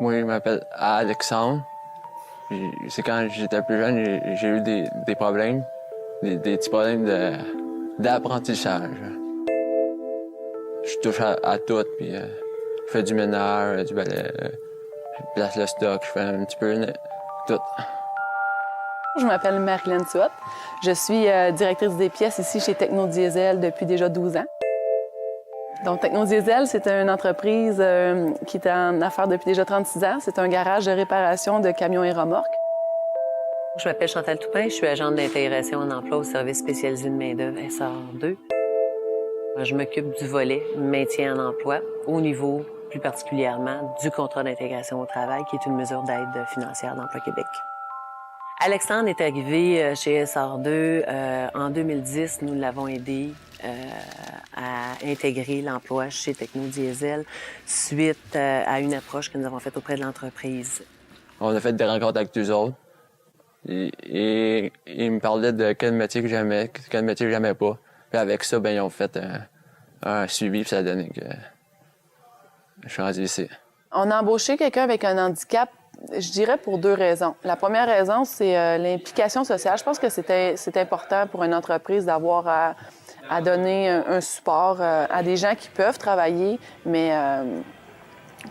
Moi, je m'appelle Alexandre. Puis c'est quand j'étais plus jeune, j'ai eu des problèmes, des petits problèmes d'apprentissage. Je touche à tout, puis je fais du ménage, du balai, je place le stock, je fais un petit peu tout. Je m'appelle Marilyn Tuot. Je suis directrice des pièces ici chez Technodiesel depuis déjà 12 ans. Donc, Technodiesel, c'est une entreprise qui est en affaires depuis déjà 36 ans. C'est un garage de réparation de camions et remorques. Je m'appelle Chantal Toupin, je suis agente d'intégration en emploi au service spécialisé de main-d'œuvre SR2. Je m'occupe du volet maintien en emploi au niveau, plus particulièrement, du contrat d'intégration au travail, qui est une mesure d'aide financière d'Emploi Québec. Alexandre est arrivé chez SR2 en 2010. Nous l'avons aidé à intégrer l'emploi chez Technodiesel suite à une approche que nous avons faite auprès de l'entreprise. On a fait des rencontres avec eux autres. Et ils me parlaient de quel métier que j'aimais, quel métier que j'aimais pas. Puis avec ça, ben ils ont fait un suivi, puis ça a donné que je suis rendu ici. On a embauché quelqu'un avec un handicap, je dirais pour 2 raisons. La première raison, c'est l'implication sociale. Je pense que c'est important pour une entreprise d'avoir à donner un support à des gens qui peuvent travailler, mais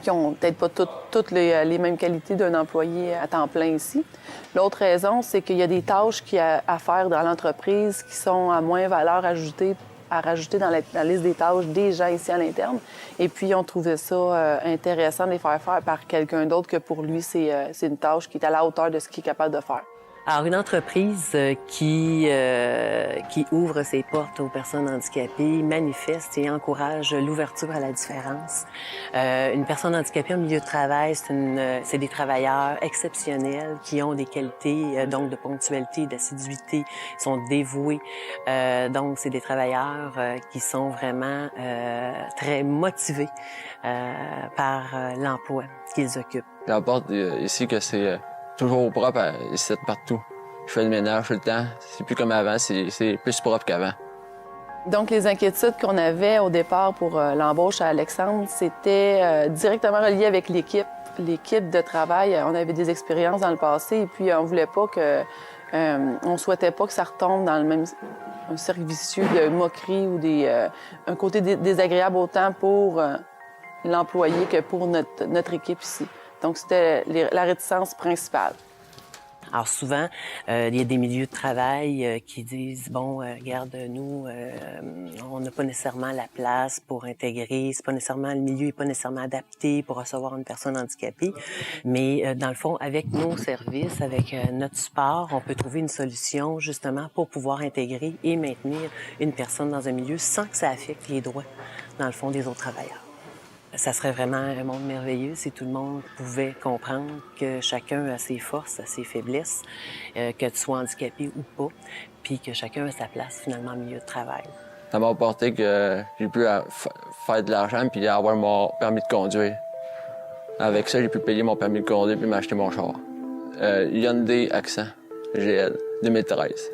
qui ont peut-être pas toutes les mêmes qualités d'un employé à temps plein ici. L'autre raison, c'est qu'il y a des tâches à faire dans l'entreprise qui sont à moins valeur ajoutée à rajouter dans la liste des tâches des gens ici à l'interne. Et puis, on trouvait ça intéressant de les faire par quelqu'un d'autre que pour lui, c'est une tâche qui est à la hauteur de ce qu'il est capable de faire. Alors, une entreprise qui ouvre ses portes aux personnes handicapées manifeste et encourage l'ouverture à la différence. Une personne handicapée en milieu de travail, c'est des travailleurs exceptionnels qui ont des qualités donc de ponctualité, d'assiduité, sont dévoués. Donc, c'est des travailleurs qui sont vraiment très motivés par l'emploi qu'ils occupent. J'apporte ici que c'est toujours propre ici partout. Je fais le ménage tout le temps. C'est plus comme avant, c'est plus propre qu'avant. Donc, les inquiétudes qu'on avait au départ pour l'embauche à Alexandre, c'était directement relié avec l'équipe de travail. On avait des expériences dans le passé et puis on voulait pas que... on souhaitait pas que ça retombe dans le même un cercle vicieux de moquerie ou un côté désagréable autant pour l'employé que pour notre équipe ici. Donc, c'était la réticence principale. Alors souvent, il y a des milieux de travail qui disent, bon, regarde, nous, on n'a pas nécessairement la place pour intégrer, c'est pas nécessairement, le milieu n'est pas nécessairement adapté pour recevoir une personne handicapée. Mais dans le fond, avec nos services, avec notre support, on peut trouver une solution justement pour pouvoir intégrer et maintenir une personne dans un milieu sans que ça affecte les droits, dans le fond, des autres travailleurs. Ça serait vraiment un monde merveilleux si tout le monde pouvait comprendre que chacun a ses forces, a ses faiblesses, que tu sois handicapé ou pas, puis que chacun a sa place finalement au milieu de travail. Ça m'a apporté que j'ai pu faire de l'argent puis avoir mon permis de conduire. Avec ça, j'ai pu payer mon permis de conduire puis m'acheter mon char. Hyundai Accent GL 2013.